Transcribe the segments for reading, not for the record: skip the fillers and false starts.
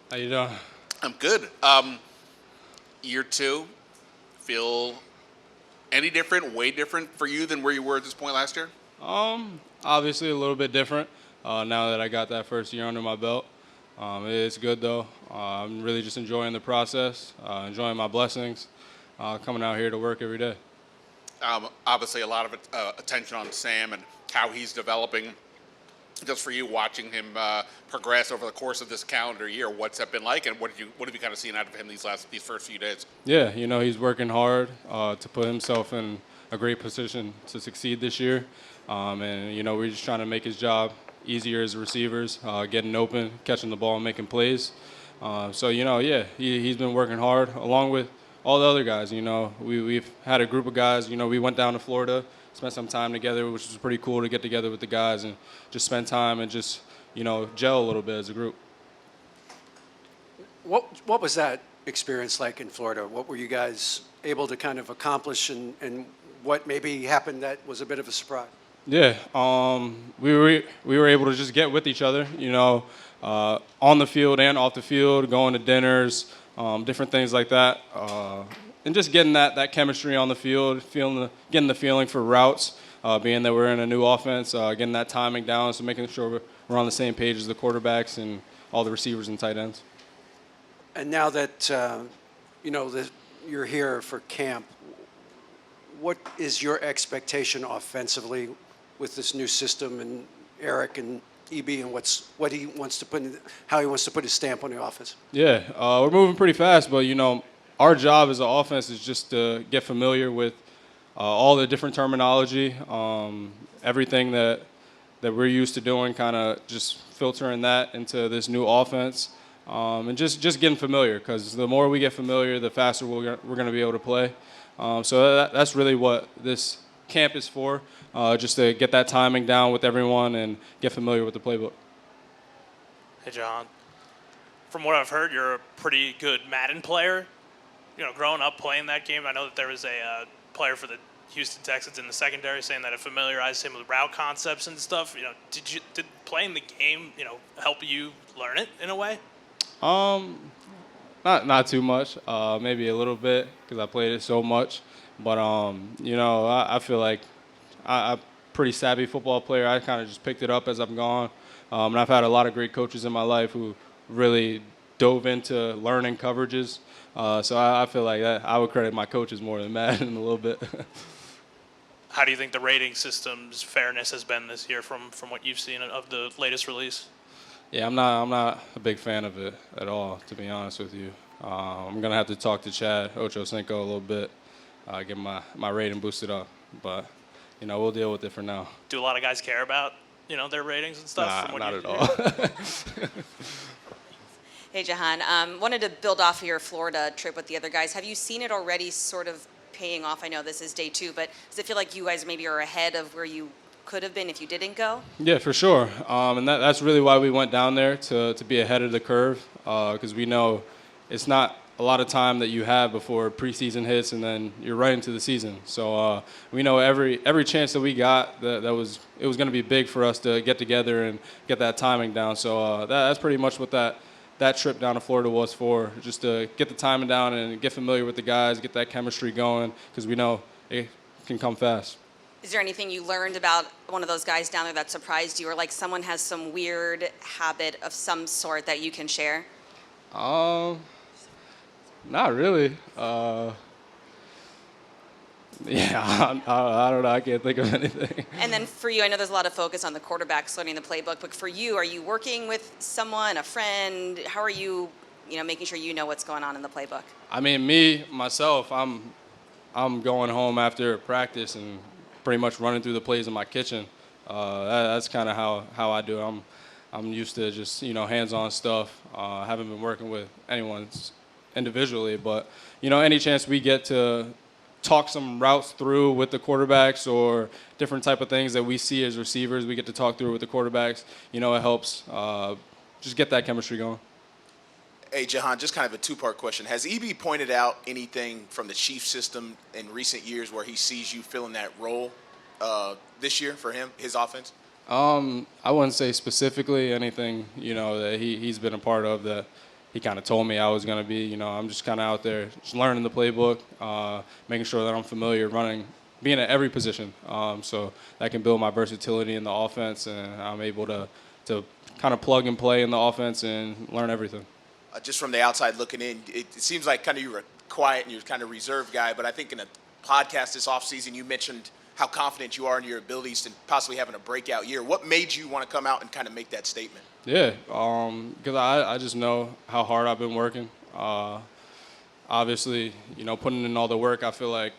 How you doing? I'm good. Year two, feel any different, way different for you than where you were at this point last year? Obviously a little bit different now that I got that first year under my belt. It's good though. I'm really just enjoying the process, enjoying my blessings, coming out here to work every day. Obviously, a lot of attention on Sam and how he's developing. Just for you, watching him progress over the course of this calendar year, what's that been like, and what have you kind of seen out of him these first few days? Yeah, he's working hard to put himself in a great position to succeed this year, and we're just trying to make his job easier as receivers, getting open, catching the ball, and making plays. Yeah, he's been working hard along with all the other guys. We've had a group of guys. We went down to Florida, spent some time together, which was pretty cool to get together with the guys and just spend time and just gel a little bit as a group. What was that experience like in Florida? What were you guys able to kind of accomplish, and what maybe happened that was a bit of a surprise? Yeah, we were able to just get with each other, on the field and off the field, going to dinners, different things like that, and just getting that chemistry on the field, getting the feeling for routes, being that we're in a new offense, getting that timing down, so making sure we're on the same page as the quarterbacks and all the receivers and tight ends. And now that that you're here for camp, what is your expectation offensively with this new system and Eric and EB and what he wants to how he wants to put his stamp on the offense? Yeah, we're moving pretty fast, but our job as an offense is just to get familiar with all the different terminology, everything that we're used to doing, kind of just filtering that into this new offense, and just getting familiar. Because the more we get familiar, the faster we're going to be able to play. That's really what this camp is for, just to get that timing down with everyone and get familiar with the playbook. Hey, John. From what I've heard, you're a pretty good Madden player. Growing up playing that game, I know that there was a player for the Houston Texans in the secondary saying that it familiarized him with route concepts and stuff. Did playing the game, help you learn it in a way? Not too much. Maybe a little bit because I played it so much. But I feel like I'm a pretty savvy football player. I kind of just picked it up as I've gone, and I've had a lot of great coaches in my life who really dove into learning coverages. So I feel like I would credit my coaches more than Madden a little bit. How do you think the rating system's fairness has been this year from what you've seen of the latest release? Yeah, I'm not a big fan of it at all, to be honest with you. I'm gonna have to talk to Chad Ochocinco a little bit, get my rating boosted up, but we'll deal with it for now. Do a lot of guys care about their ratings and stuff? Nah, not at all. Hey, Jahan. Wanted to build off of your Florida trip with the other guys. Have you seen it already sort of paying off? I know this is day 2, but does it feel like you guys maybe are ahead of where you could have been if you didn't go? Yeah, for sure. And that's really why we went down there, to be ahead of the curve, because we know it's not a lot of time that you have before preseason hits, and then you're right into the season. So we know every chance that we got, it was going to be big for us to get together and get that timing down. So that's pretty much what that trip down to Florida was for, just to get the timing down and get familiar with the guys, get that chemistry going, because we know it can come fast. Is there anything you learned about one of those guys down there that surprised you, or like someone has some weird habit of some sort that you can share? Not really. Yeah, I don't know. I can't think of anything. And then for you, I know there's a lot of focus on the quarterbacks learning the playbook, but for you, are you working with someone, a friend? How are you, making sure you know what's going on in the playbook? I mean, myself, I'm going home after practice and pretty much running through the plays in my kitchen. That's kind of how I do it. I'm used to just hands-on stuff. I haven't been working with anyone individually, but any chance we get to talk some routes through with the quarterbacks or different type of things that we see as receivers, we get to talk through with the quarterbacks. It helps just get that chemistry going. Hey, Jahan, just kind of a two-part question. Has EB pointed out anything from the Chiefs system in recent years where he sees you filling that role this year for him, his offense? I wouldn't say specifically anything, that he's been a part of that he kind of told me I was going to be. You know, I'm just kind of out there just learning the playbook, making sure that I'm familiar being at every position, so that can build my versatility in the offense, and I'm able to kind of plug and play in the offense and learn everything. Just from the outside looking in, it seems like kind of you were quiet and you're kind of reserved guy, but I think in a podcast this offseason you mentioned how confident you are in your abilities to possibly having a breakout year. What made you want to come out and kind of make that statement? Yeah, because I just know how hard I've been working. Obviously, you know, putting in all the work, I feel like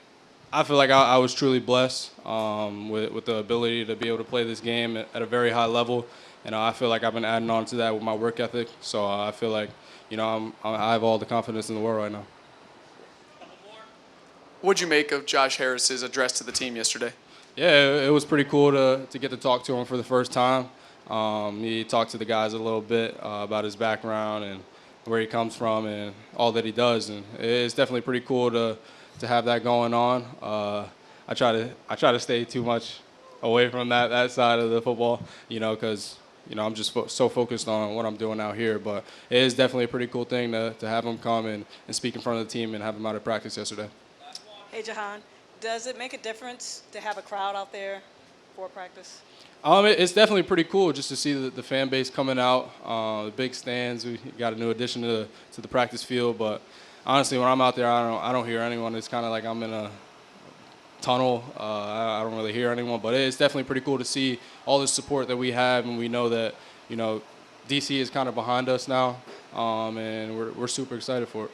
I was truly blessed with the ability to be able to play this game at a very high level, and I feel like I've been adding on to that with my work ethic. So I feel like, you know, I have all the confidence in the world right now. What'd you make of Josh Harris's address to the team yesterday? Yeah, it was pretty cool to get to talk to him for the first time. He talked to the guys a little bit about his background and where he comes from and all that he does, and it's definitely pretty cool to have that going on. I try to stay too much away from that side of the football, you know, because you know I'm just so focused on what I'm doing out here. But it is definitely a pretty cool thing to have him come and speak in front of the team and have him out at practice yesterday. Hey, Jahan, does it make a difference to have a crowd out there for practice? It's definitely pretty cool just to see the fan base coming out, the big stands. We got a new addition to the practice field, but honestly, when I'm out there, I don't hear anyone. It's kind of like I'm in a tunnel. I don't really hear anyone, but it's definitely pretty cool to see all the support that we have, and we know that, you know, DC is kind of behind us now, and we're super excited for it.